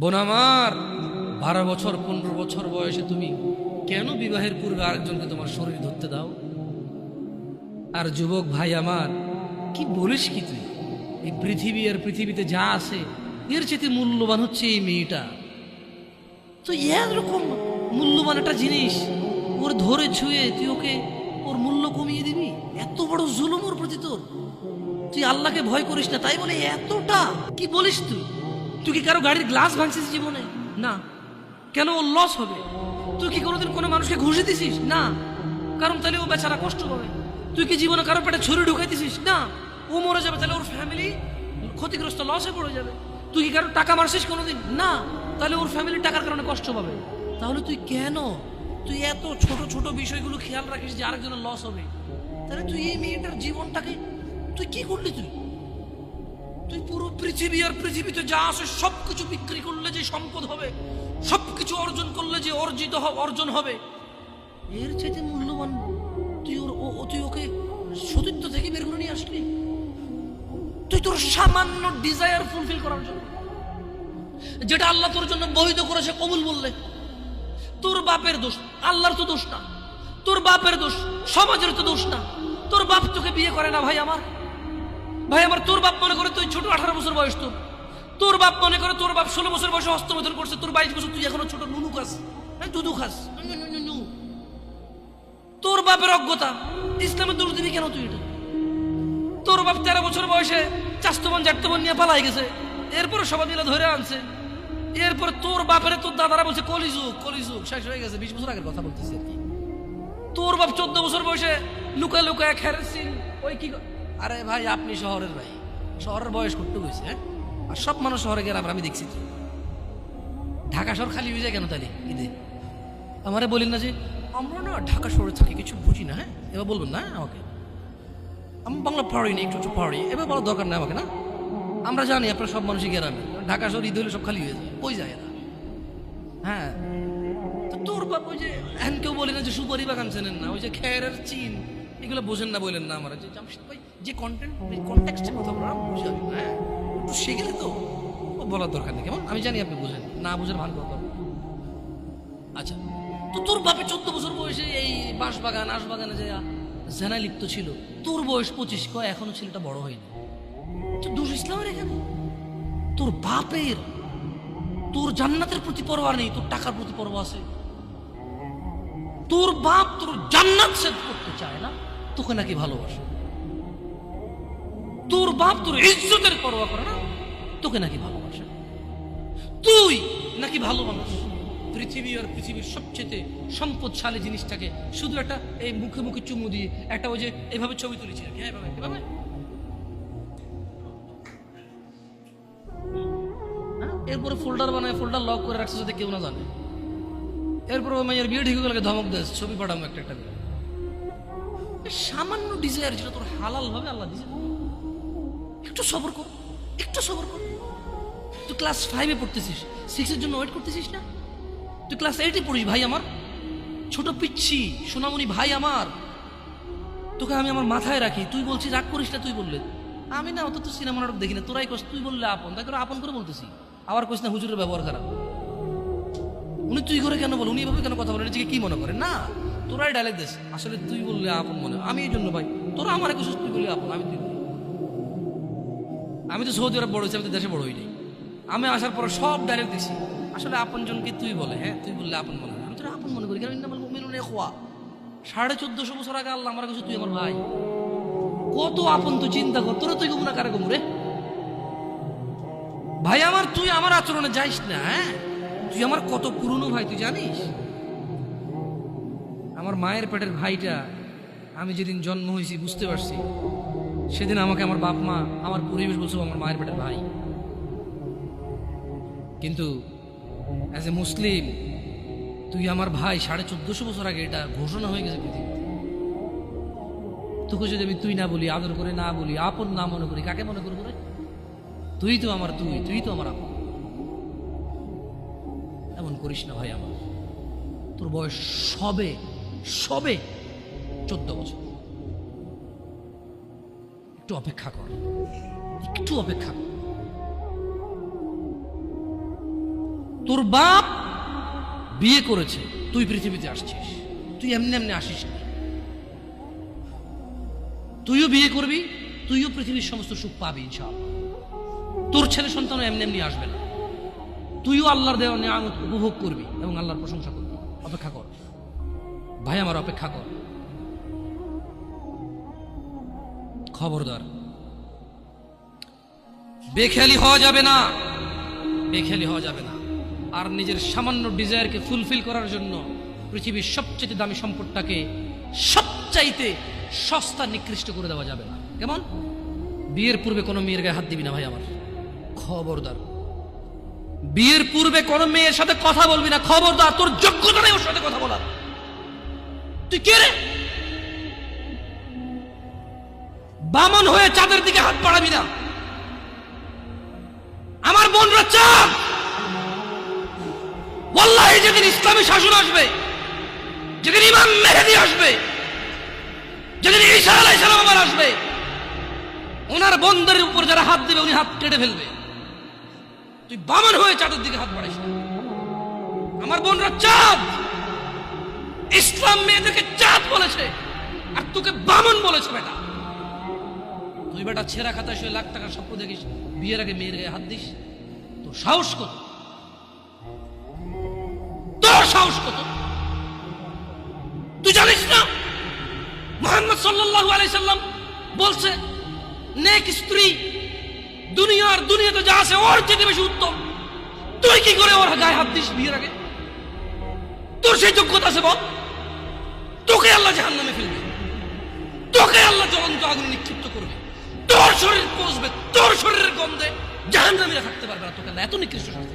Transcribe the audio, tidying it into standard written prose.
বোন আমার, 12 বছর 15 বছর বয়সে তুমি কেন বিবাহের পূর্বে আরেকজনকে তোমার শরীর ধরতে দাও? আর যুবক ভাই আমার, কি বলিস কি তুই? এই পৃথিবী আর পৃথিবীতে যা আছে এর চেয়ে মূল্যবান হচ্ছে এই মেয়েটা। তো এরকম মূল্যবান একটা জিনিস ওর ধরে ছুঁয়ে তুই ওকে ওর মূল্য কমিয়ে দিবি? এত বড় জুলুম ওর প্রতি তোর! তুই আল্লাহকে ভয় করিস না তাই বলে এতটা? কি বলিস তুই? তুই কি কারো গাড়ির গ্লাস ভাঙছিস জীবনে? না। কেন? ওর লস হবে। তুই কি কোনোদিন কোনো মানুষকে ঘুষে দিছিস? না। কারণ তাহলে ও বেচারা কষ্ট পাবে। তুই কি জীবনে কারো পেটে ছুরি ঢুকাইতেছিস? না। ও মরে যাবে, তাহলে ওর ফ্যামিলি ক্ষতিগ্রস্ত, লসে পড়ে যাবে। তুই কি কারো টাকা মারছিস কোনোদিন? না। তাহলে ওর ফ্যামিলি টাকার কারণে কষ্ট পাবে। তাহলে তুই কেন তুই এত ছোট ছোট বিষয়গুলো খেয়াল রাখিস যে আরেকজনের লস হবে? তাহলে তুই এই মেয়েটার জীবনটাকে তুই কি করলি? তুই পুরো পৃথিবী আর পৃথিবীতে যা আছে সবকিছু বিক্রি করলে যে সম্পদ হবে, সবকিছু অর্জন করলে যে অর্জন হবে, এর চাইতে মূল্যবান তুই ওকে সতীত্ব থেকে বের করে নিয়ে আসলি? তুই তোর সামান্য ডিজায়ার ফুলফিল করার জন্য, যেটা আল্লাহ তোর জন্য বৈধ করেছে, কবুল বললে তোর বাপের দোষ, আল্লাহর তো দোষ না। তোর বাপের দোষ, সমাজের তো দোষ না। তোর বাপ তোকে বিয়ে করে না ভাই আমার। তোর বাপ মনে করে তুই ছোট, 18 বছর বয়স তোর বাপ মনে করে তোর বাপ 16 বছর বয়সে হস্তমৈথুন করছে, তোর 22 বছর, তুই এখনো ছোট, নুনু খাস, দুধু খাস। তোর বাপের অজ্ঞতা, ইসলামের দোষ দিবি কেন তুই এটা? তোর বাপ 13 বছর বয়সে চাস্তবন জাটতবন নিয়ে পালাই গেছে, এরপরে সবাই মিলে ধরে আনছে। এরপরে তোর বাপের তোর দাদারা বলছে কলিযুগ শেষ হয়ে গেছে। 20 বছর আগের কথা বলতেছি আর কি। তোর বাপ 14 বছর বয়সে লুকায় লুকায় খেরেছিন ওই কি। আরে ভাই, আপনি শহরের ভাই, শহরের বয়স করতে গেছে, হ্যাঁ? আর সব মানুষ শহরে গেলে আমি দেখছি তো। ঢাকা শহর খালি হয়ে যায় কেন তাহলে ঈদে? আমারে বলেন না যে আমরা না ঢাকা শহরে থাকি, কিছু বুঝি না। হ্যাঁ, এবার বলবেন না আমাকে, আমি বাংলা পড়ি না, একটু পড়ি, এবার বলার দরকার নেই আমাকে। না, আমরা জানি আপনার সব মানুষই গ্রামে, ঢাকা শহর ঈদ হলে সব খালি হয়ে যায়, ওই যায় এরা। হ্যাঁ, তো তোর বাপ ওই যে এখন কেউ বলে না যে সুপারি বাগান চেনেন না, ওই যে খেরের চিন, এগুলো বোঝেন না, বললেন না আমার যে জামশেদ ভাই যে কন্টেক্সটের কথা বলা বুঝে আসবে। হ্যাঁ, একটু শিখলে তো বলার দরকার নেই, কেমন? আমি জানি আপনি বুঝেন না, বুঝেন ভালো কথা। আচ্ছা, তো তোর বাপে 14 বছর বয়সে এই বাঁশবাগান আশবাগানে যে জেনায় লিপ্ত ছিল, তোর বয়স 25, কয় এখনো ছেলেটা বড় হয়নি। তো দোষ ইসলামের এখানে? তোর বাপের, তোর জান্নাতের প্রতি পরোয়া নেই, তোর টাকার প্রতি পরোয়া আছে। তোর বাপ তোর জান্নাত সেট করতে চায় না, তোকে নাকি ভালোবাসে। তোর বাপ তোর ইজ্জতের পরোয়া করে না, তোকে নাকি ভালোবাসে। তুই নাকি ভালো মানুষ। পৃথিবী আর পৃথিবীর সবচেয়ে সম্পদশালী জিনিসটাকে শুধু একটা এই মুখে মুখে চুমু দিয়ে একটা ওই যে এইভাবে ছবি তুলেছি আর কি। হ্যাঁ, এভাবে এরপরে ফোল্ডার বানায়, ফোল্ডার লক করে রাখছে যাতে কেউ না জানে। এরপর ওই মাইয়ের বিয়ে ঠিক হয়ে ধমক দেয়, ছবি পাঠাবো একটা একটা করে। সামান্য ডিজায়ার যেটা তোর হালাল ভাবে আল্লাহ দিয়েছে, একটু সবর কর, একটু সবর কর। তুই ক্লাস 5-এ পড়তেছিস, 6-এর জন্য ওয়েট করতেছিস না? তুই ক্লাস 8-এ পড়িস ভাই আমার, ছোট পিচ্ছি সোনামণি ভাই আমার। তোকে আমি আমার মাথায় রাখি, তুই বলছিস রাগ করিস না। তুই বললে আমি না অত তো সিনেমা নাটক দেখি না, তোরাই কস। তুই বললে আপন, তাই করে আপন করে বলতেছি। আবার কইস না হুজুরের ব্যবহার খারাপ। উনি তুই করে কেন বল? উনি এভাবে কেন কথা বলেন? নিজেকে কি মনে করে? না, তোরাই ডায়লগ দিস। আসলে তুই বললে আপন মনে, আমি এই জন্য ভাই তোরা আমার কিছু, তুই বললে আপন, আমি তুই বলি। আমি তো সৌদি আরব বড় হয়েছি, আমি তো দেশে বড় হই নাই। আমি আসার পর সব ডায়লগ দিছি। আসলে আপন জনকে তুই বলে, হ্যাঁ তুই বললে আপন মনে, আমি তোরা আপন মনে করি। কেন না বলবো মিলনে খোয়া 1450 বছর আগে আল্লাহ আমার কাছে, তুই আমার ভাই, কত আপন তুই চিন্তা কর। তোরা তুই গুমরা কারে গুমরে ভাই আমার? তুই আমার আচরণে যাইস না। হ্যাঁ, তুই আমার কত পুরনো ভাই তুই জানিস? আমার মায়ের পেটের ভাইটা আমি যেদিন জন্ম হয়েছি বুঝতে পারছি, সেদিন আমাকে আমার বাপ মা, আমার পরিবেশ বলছে আমার মায়ের পেটের ভাই। কিন্তু অ্যাজ এ মুসলিম তুই আমার ভাই। 1450 বছর আগে এটা ঘোষণা হয়ে গেছে পৃথিবীতে। তোকে যদি আমি তুই না বলি, আদর করে না বলি, আপন না মনে করি, কাকে মনে করবো রে? তুই তো আমার তুই তো আমার আপন। এমন করিস না ভাই আমার। তোর বয়স সবে 14 বছর। একটু অপেক্ষা কর, একটু অপেক্ষা কর। তোর বাপ বিয়ে করেছে, তুই পৃথিবীতে আসছিস, তুই এমনি এমনি আসিস না। তুইও বিয়ে করবি, তুইও পৃথিবীর সমস্ত সুখ পাবি ইনশাআল্লাহ। তোর ছেলে সন্তানও এমনি এমনি আসবে না। তুইও আল্লাহর দেওয়া নিয়ামত উপভোগ করবি এবং আল্লাহর প্রশংসা করবি। অপেক্ষা কর ভাই আমার, অপেক্ষা কর। খবরদার, বেখেয়ালি হওয়া যাবে না, বেখেয়ালি হওয়া যাবে না। আর নিজের সামান্য ডিজায়ারকে ফুলফিল করার জন্য পৃথিবীর সবচেয়ে দামি সম্পদটাকে সবচাইতে সস্তা নিকৃষ্ট করে দেওয়া যাবে না। কেমন? বিয়ের পূর্বে কোনো মেয়ের গায়ে হাত দিবি না ভাই আমার, খবরদার। বিয়ের পূর্বে কোনো মেয়ের সাথে কথা বলবি না, খবরদার। তোর যোগ্যতা নেই ওর সাথে কথা বলার। তুই কে রে? বামন হয়ে চাঁদের দিকে হাত বাড়াবি না। আমার বোনরা চাঁদ। ওয়াল্লাহি যেদিন ইসলামী শাসন আসবে, যেদিন ইমাম মেহেদী আসবে, যেদিন ঈসা আলাইহিস সালাম আবার আসবে, ওনার বন্ধের উপর যারা হাত দিবে উনি হাত কেটে ফেলবে। তুই বামন হয়ে চাঁদের দিকে হাত বাড়াইস না। আমার বোনরা চাঁদ। ইসলাম মেয়েদেরকে চাঁদ বলেছে আর তোকে বামন বলেছে বেটা। তুই বেটা ছেঁড়া খাতায় শুয়ে লাখ টাকার স্বপ্ন দেখিস, বিয়ের আগে মেয়ের গায়ে হাত দিস। তোর সাহস কত? তোর সাহস কত? তুই জানিস না মুহাম্মদ সাল্লাল্লাহু আলাইহি সাল্লাম বলছে নেক স্ত্রী দুনিয়াতে যা আছে ওর চেয়ে বেশি উত্তম। তুই কি করে ওর গায়ে হাত দিস বিয়ের আগে? তোর সেই যোগ্যতা আছে বল? তোকে আল্লাহ জাহান্নামে ফেলবে, তোকে আল্লাহ জ্বলন্ত আগুনে নিক্ষিপ্ত করবে, তোর শরীর পচবে, তোর শরীরের গন্ধে জাহান্নামীরা থাকতে পারবে না। তোকে আল্লাহ এত নিকৃষ্ট শাস্তি